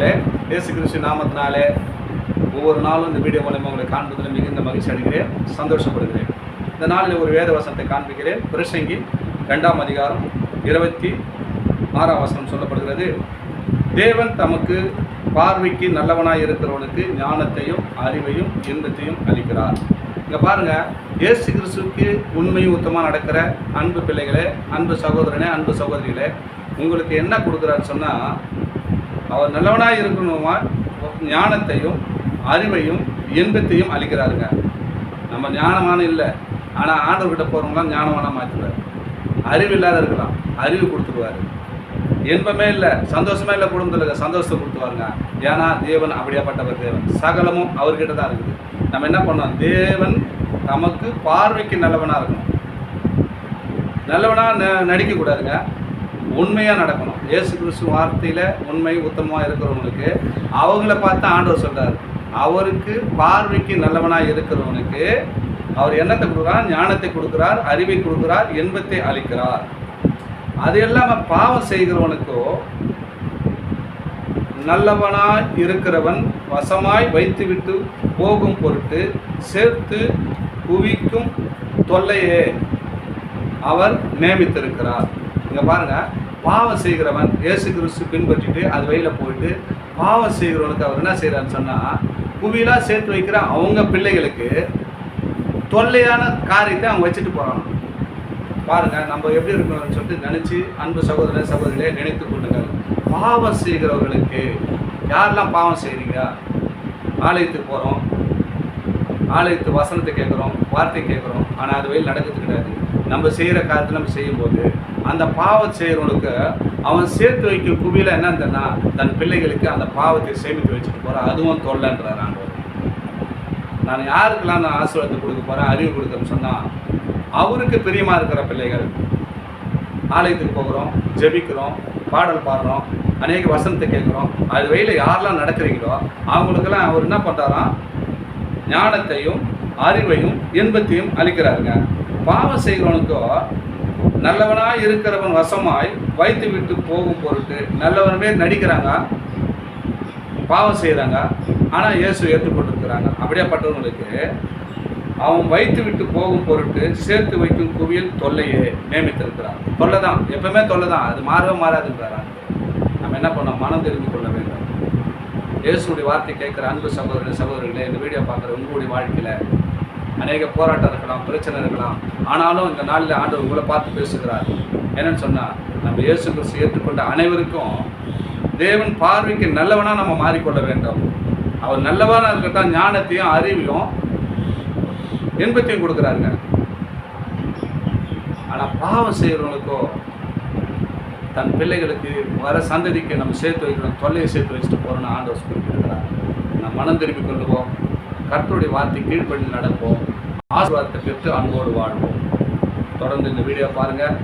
பிள்ளைகளே, இயேசு கிறிஸ்து நாமத்தினாலே ஒவ்வொரு நாளும் இந்த வீடியோ மூலமாக உங்களை காண்பதில் மிகுந்த மகிழ்ச்சி அடைகிறேன், சந்தோஷப்படுகிறேன். இந்த நாளில் ஒரு வேத வசனத்தை காண்பிக்கிறேன். பிரசங்கி 2ஆம் அதிகாரம் 26ஆம் வசனம் சொல்லப்படுகிறது. தேவன் தமக்கு பார்வைக்கு நல்லவனாய் இருக்கிறவனுக்கு ஞானத்தையும் அறிவையும் இன்பத்தையும் அளிக்கிறார். இங்கே பாருங்கள், இயேசு கிறிஸ்துவுக்கு உண்மையும் உத்தமாக நடக்கிற அன்பு பிள்ளைகளே, அன்பு சகோதரனே, அன்பு சகோதரிகளே, உங்களுக்கு என்ன கொடுக்குறான்னு சொன்னால், அவர் நல்லவனாக இருக்கணுமா ஞானத்தையும் அறிவையும் இன்பத்தையும் அளிக்கிறாருங்க. நம்ம ஞானமான இல்லை, ஆனால் ஆண்டவர்கிட்ட போகிறவங்களாம் ஞானமான மாற்றுவார். அறிவு இல்லாத இருக்கலாம், அறிவு கொடுத்துருவார். இன்பமே இல்லை, சந்தோஷமே இல்லை, குடும்பத்தில் சந்தோஷத்தை கொடுத்துருவாருங்க. ஏன்னா தேவன் அப்படியாப்பட்டவர். தேவன் சகலமும் அவர்கிட்ட தான் இருக்குது. நம்ம என்ன பண்ணோம், தேவன் நமக்கு பார்வைக்கு நல்லவனாக இருக்கணும். நல்லவனாக நடிக்கக்கூடாதுங்க, உண்மையாக நடக்கணும். இயேசு கிறிஸ்து வார்த்தையில் உண்மை உத்தமமாக இருக்கிறவனுக்கு அவங்கள பார்த்து ஆண்டவர் சொல்கிறார், அவருக்கு பார்வைக்கு நல்லவனாக இருக்கிறவனுக்கு அவர் என்னத்தை கொடுக்குறார், ஞானத்தை கொடுக்குறார், அறிவை கொடுக்குறார், இன்பத்தை அளிக்கிறார். அது இல்லாமல் பாவம் செய்கிறவனுக்கோ நல்லவனாய் இருக்கிறவன் வசமாய் வைத்துவிட்டு போகும் பொருட்டு சேர்த்து குவிக்கும் தொல்லையே அவர் நியமித்திருக்கிறார். இங்கே பாருங்கள், பாவம் செய்கிறவன் இயேசு கிறிஸ்து பின்பற்றிட்டு அது வழியில் போயிட்டு பாவம் செய்கிறவனுக்கு அவர் என்ன செய்கிறான்னு சொன்னால், குவிலாக சேர்த்து வைக்கிற அவங்க பிள்ளைகளுக்கு தொல்லையான காரியத்தை அவங்க வச்சுட்டு போகிறாங்க. பாருங்கள், நம்ம எப்படி இருக்கணும்னு சொல்லிட்டு நினச்சி அன்பு சகோதர சகோதரிகளே நினைத்து கொள்ளுங்கள். பாவம் செய்கிறவர்களுக்கு, யாரெல்லாம் பாவம் செய்கிறீங்க, ஆலயத்துக்கு போகிறோம், ஆலயத்து வசனத்தை கேட்குறோம், வார்த்தை கேட்குறோம், ஆனால் அது வழியில் நடக்கிறது கிடையாது. நம்ம செய்கிற காரியத்தை நம்ம செய்யும்போது அந்த பாவம் செய்கிறவனுக்கு அவன் சேர்த்து வைக்கும் குவியில் என்னன்னா, தன் பிள்ளைகளுக்கு அந்த பாவத்தை சேமித்து வச்சுட்டு போகிறான். அதுவும் தொல்லைன்றார் ஆண்டவர். நான் யாருக்கெல்லாம் நான் ஆசீர்வாதத்தை கொடுக்க போகிறேன், அறிவு கொடுக்குறேன்னு சொன்னால், அவருக்கு பிரியமாக இருக்கிற பிள்ளைகள். ஆலயத்துக்கு போகிறோம், ஜெபிக்கிறோம், பாடல் பாடுறோம், அநேக வசனத்தை கேட்குறோம், அது வழியில் யாரெல்லாம் நடக்கிறீங்களோ அவங்களுக்கெல்லாம் அவர் என்ன பண்ணுறாராம், ஞானத்தையும் அறிவையும் இன்பத்தையும் அளிக்கிறாருங்க. பாவம் செய்கிறவனுக்கோ நல்லவனாக இருக்கிறவன் வசமாய் வைத்து விட்டு போகும் பொருட்டு நல்லவனமே நடிக்கிறாங்க, பாவம் செய்கிறாங்க, ஆனால் இயேசு ஏற்றுக்கொண்டிருக்கிறாங்க. அப்படியேப்பட்டவங்களுக்கு அவன் வைத்து விட்டு போகும் பொருட்டு சேர்த்து வைக்கும் குவியல் தொல்லையே நியமித்திருக்கிறான். தொல்லை தான், எப்பவுமே தொல்லை தான், அது மாறவே மாறாதுன்றாங்க. நம்ம என்ன பண்ணோம், மனம் தெரிந்து கொள்ள வேண்டும். இயேசுடைய வார்த்தை கேட்குற அன்பு சகோதரர்களே, இந்த வீடியோ பார்க்குற உங்களுடைய வாழ்க்கையில் அநேக போராட்டம் இருக்கலாம், பிரச்சனை இருக்கலாம், ஆனாலும் இந்த நாளில் ஆண்டவர் உங்களை பார்த்து பேசுகிறார். என்னன்னு சொன்னால், நம்ம இயேசு கிறிஸ்து ஏற்றுக்கொண்ட அனைவருக்கும் தேவன் பார்வைக்கு நல்லவனாக நம்ம மாறிக்கொள்ள வேண்டும். அவர் நல்லவனாக இருக்கத்தான் ஞானத்தையும் அறிவையும் இன்பத்தையும் கொடுக்குறாருங்க. ஆனால் பாவம் செய்கிறவங்களுக்கோ தன் பிள்ளைகளுக்கு வர சந்ததிக்கு நம்ம சேர்த்து வைக்கணும், தொல்லையை சேர்த்து வச்சுட்டு போகிறோன்னு ஆண்டவர் குறிப்பிடுகிறார். நம்ம மனம் திரும்பி கொள்ளுவோம், கர்த்தருடைய வார்த்தை கீழ்ப்படி நடப்போம், ஆசீர்வாதத்தை பெற்று அன்போடு வாழ்வோம். தொடர்ந்து இந்த வீடியோ பாருங்கள்,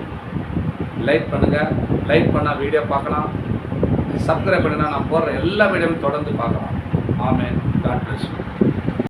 லைக் பண்ணுங்கள். லைக் பண்ணால் வீடியோ பார்க்கலாம், சப்ஸ்கிரைப் பண்ணினா நான் போடுற எல்லா வீடியோவும் தொடர்ந்து பார்க்கலாம். ஆமென். God bless you.